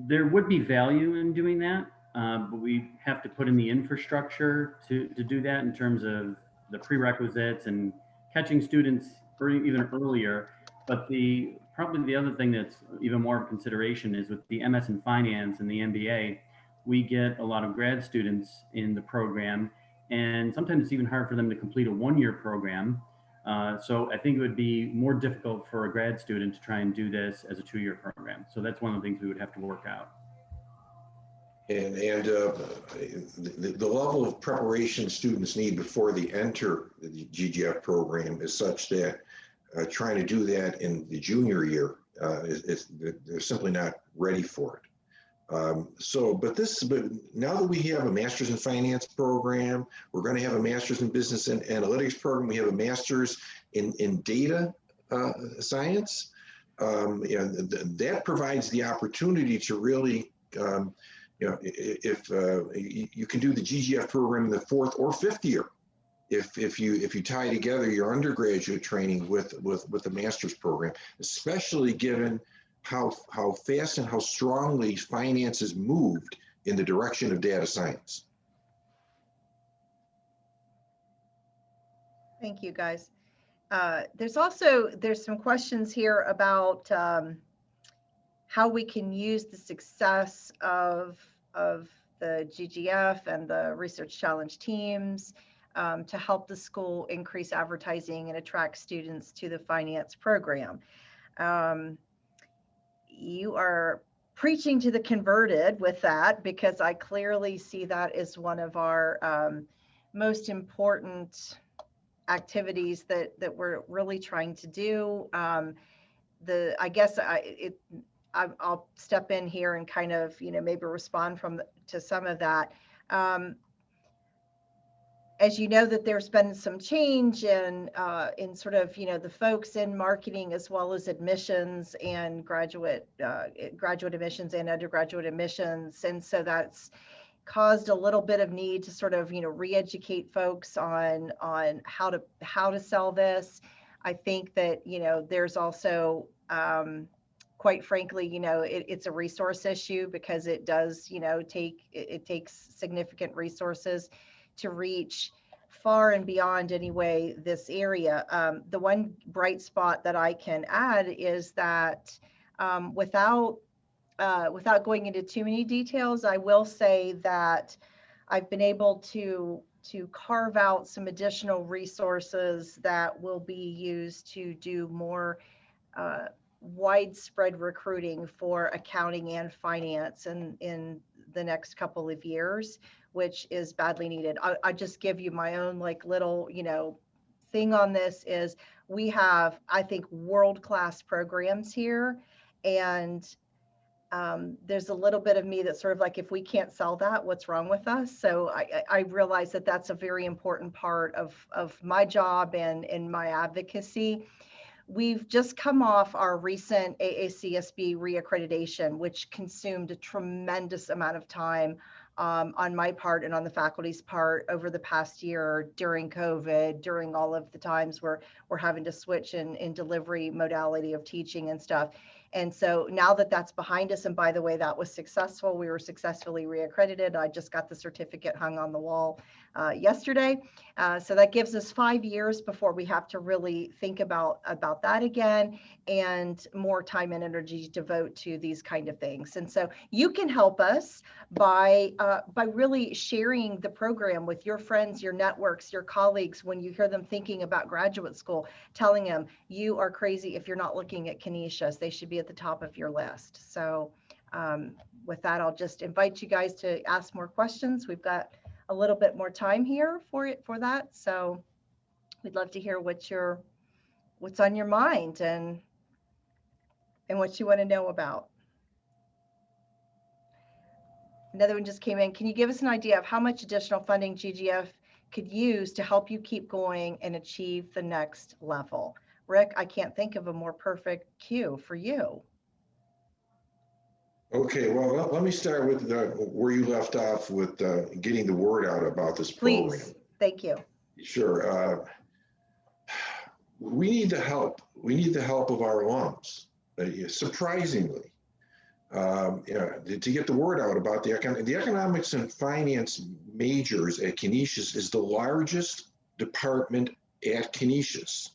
There would be value in doing that, but we have to put in the infrastructure to do that in terms of the prerequisites and catching students even earlier. But probably the other thing that's even more of consideration is with the MS in Finance and the MBA, we get a lot of grad students in the program, and sometimes it's even hard for them to complete a 1-year program. So I think it would be more difficult for a grad student to try and do this as a 2-year program. So that's one of the things we would have to work out. And the level of preparation students need before they enter the GGF program is such that trying to do that in the junior year, they're simply not ready for it. But now that we have a master's in finance program, we're going to have a master's in business and analytics program. We have a master's in data science. That provides the opportunity to really, if you can do the GGF program in the 4th or 5th year, if you tie together your undergraduate training with the master's program, especially given how fast and how strongly finance has moved in the direction of data science. Thank you, guys. There's some questions here about how we can use the success of the GGF and the Research Challenge teams to help the school increase advertising and attract students to the finance program. You are preaching to the converted with that, because I clearly see that as one of our most important activities that we're really trying to do. I'll step in here and kind of maybe respond to some of that. as you know, that there's been some change in sort of, the folks in marketing as well as admissions and graduate admissions and undergraduate admissions. And so that's caused a little bit of need to sort of, re-educate folks on how to sell this. I think that, there's also, quite frankly, it's a resource issue because it does, it takes significant resources to reach far and beyond anyway this area. The one bright spot that I can add is that without going into too many details, I will say that I've been able to carve out some additional resources that will be used to do more widespread recruiting for accounting and finance in the next couple of years, which is badly needed. I just give you my own little, thing on this is we have, I think, world-class programs here. And there's a little bit of me that's sort of like, if we can't sell that, what's wrong with us? So I realize that that's a very important part of my job and my advocacy. We've just come off our recent AACSB reaccreditation, which consumed a tremendous amount of time on my part and on the faculty's part over the past year during COVID, during all of the times where we're having to switch in delivery modality of teaching and stuff. And so now that that's behind us, and by the way, that was successful, we were successfully reaccredited. I just got the certificate hung on the wall yesterday. So that gives us 5 years before we have to really think about that again, and more time and energy to devote to these kind of things. And so you can help us by really sharing the program with your friends, your networks, your colleagues. When you hear them thinking about graduate school, telling them you are crazy if you're not looking at Canisius. They should be at the top of your list. So with that, I'll just invite you guys to ask more questions. We've got a little bit more time here for that. So we'd love to hear what's on your mind and what you want to know about. Another one just came in. Can you give us an idea of how much additional funding GGF could use to help you keep going and achieve the next level? Rick, I can't think of a more perfect cue for you. Okay, well, let me start with where you left off with getting the word out about this program. Please, thank you. Sure. We need the help. We need the help of our alums. Surprisingly, to get the word out about the economics and finance majors at Canisius is the largest department at Canisius.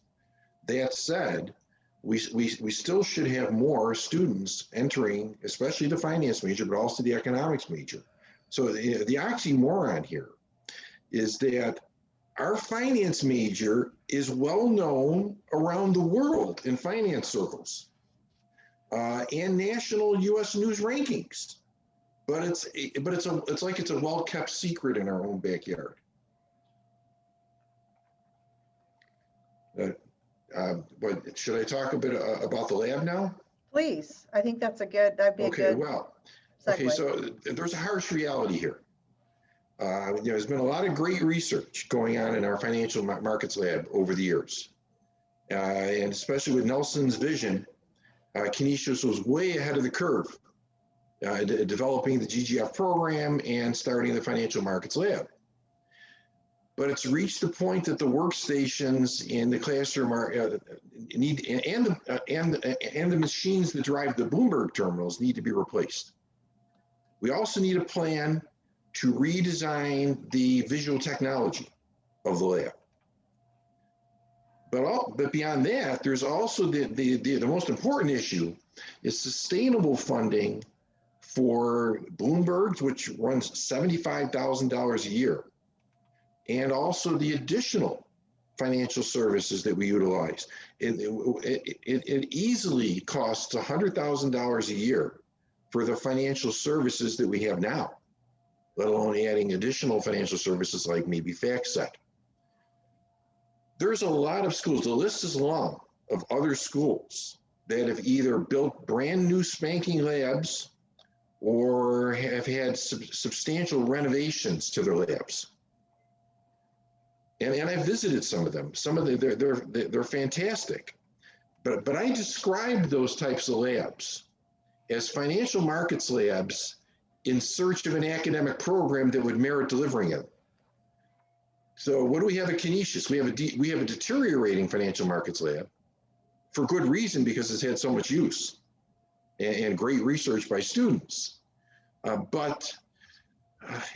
That said, we still should have more students entering, especially the finance major, but also the economics major. So the oxymoron here is that our finance major is well known around the world in finance circles and national U.S. news rankings, but it's like it's a well-kept secret in our own backyard. But should I talk a bit about the lab now? Please, I think that'd be a good well, segue. Okay, so there's a harsh reality here. There's been a lot of great research going on in our financial markets lab over the years. And especially with Nelson's vision, Canisius was way ahead of the curve, developing the GGF program and starting the financial markets lab. But it's reached the point that the workstations in the classroom need, and the machines that drive the Bloomberg terminals need to be replaced. We also need a plan to redesign the visual technology of the lab. But beyond that, there's also the most important issue is sustainable funding for Bloomberg's, which runs $75,000 a year, and also the additional financial services that we utilize. It easily costs $100,000 a year for the financial services that we have now, let alone adding additional financial services like maybe FactSet. There's a lot of schools, the list is long, of other schools that have either built brand new spanking labs or have had substantial renovations to their labs. And I visited some of them. Some of them, they're fantastic. But I described those types of labs as financial markets labs in search of an academic program that would merit delivering it. So what do we have at Canisius? We have a deteriorating financial markets lab for good reason, because it's had so much use and great research by students. But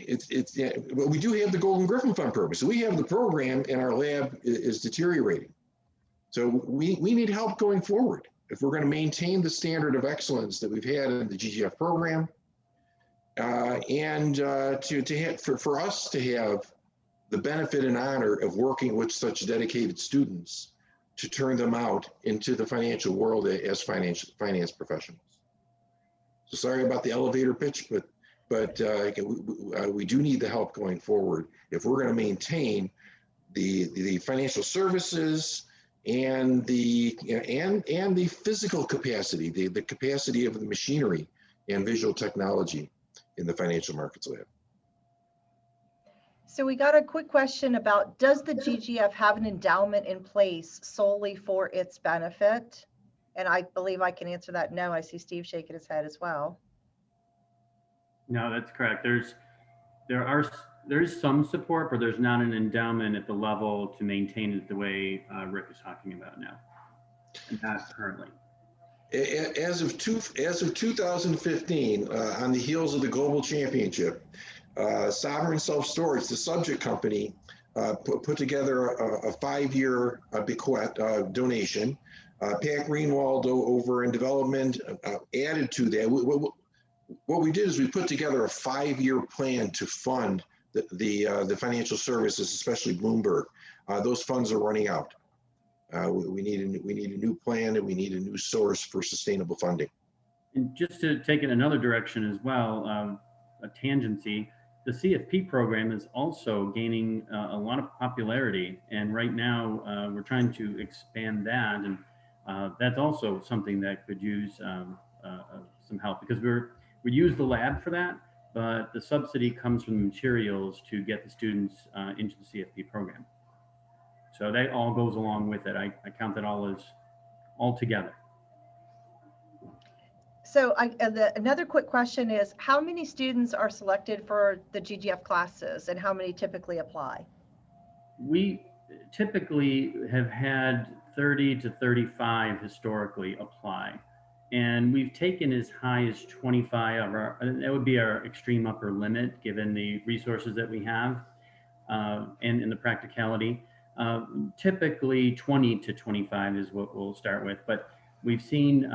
we do have the Golden Griffin Fund program. So we have the program and our lab is deteriorating. So we need help going forward if we're going to maintain the standard of excellence that we've had in the GGF program, and for us to have the benefit and honor of working with such dedicated students to turn them out into the financial world as finance professionals. So sorry about the elevator pitch, but we do need the help going forward if we're going to maintain the financial services and the physical capacity, the capacity of the machinery and visual technology in the financial markets lab. So we got a quick question about, does the GGF have an endowment in place solely for its benefit? And I believe I can answer that no. I see Steve shaking his head as well. No, that's correct. There's some support, but there's not an endowment at the level to maintain it the way Rick is talking about now. And not currently. As of 2015, on the heels of the Global Championship, Sovereign Self-Storage, the subject company, put together a 5-year bequest donation. Pat Greenwald over in development added to that. What we did is we put together a 5-year plan to fund the financial services, especially Bloomberg. Those funds are running out. We need a new plan, and we need a new source for sustainable funding. And just to take it another direction as well, a tangency, the CFP program is also gaining a lot of popularity, and right now we're trying to expand that, and that's also something that could use some help, because we use the lab for that, but the subsidy comes from the materials to get the students into the CFP program. So that all goes along with it. I count that all as all together. So another quick question is, how many students are selected for the GGF classes and how many typically apply? We typically have had 30 to 35 historically apply. And we've taken as high as 25 that would be our extreme upper limit, given the resources that we have and the practicality. Typically 20 to 25 is what we'll start with, but we've seen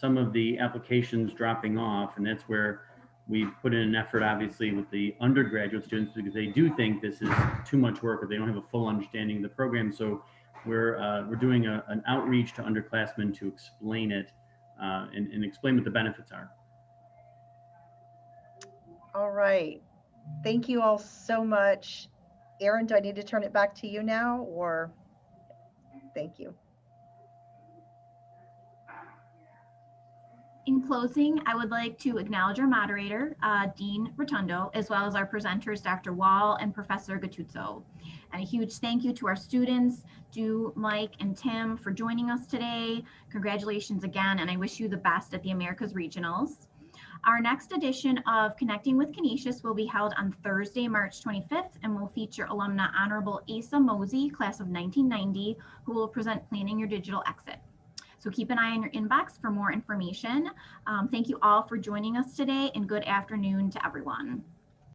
some of the applications dropping off, and that's where we've put in an effort, obviously, with the undergraduate students, because they do think this is too much work, or they don't have a full understanding of the program. So we're doing an outreach to underclassmen to explain it and explain what the benefits are. All right. Thank you all so much. Aaron, do I need to turn it back to you now, or? Thank you. In closing, I would like to acknowledge our moderator, Dean Rotundo, as well as our presenters, Dr. Wall and Professor Gattuso. And a huge thank you to our students, to Mike and Tim, for joining us today. Congratulations again, and I wish you the best at the Americas Regionals. Our next edition of Connecting with Canisius will be held on Thursday, March 25th, and will feature alumna Honorable Asa Mosey, class of 1990, who will present Planning Your Digital Exit. So keep an eye on your inbox for more information. Thank you all for joining us today, and good afternoon to everyone.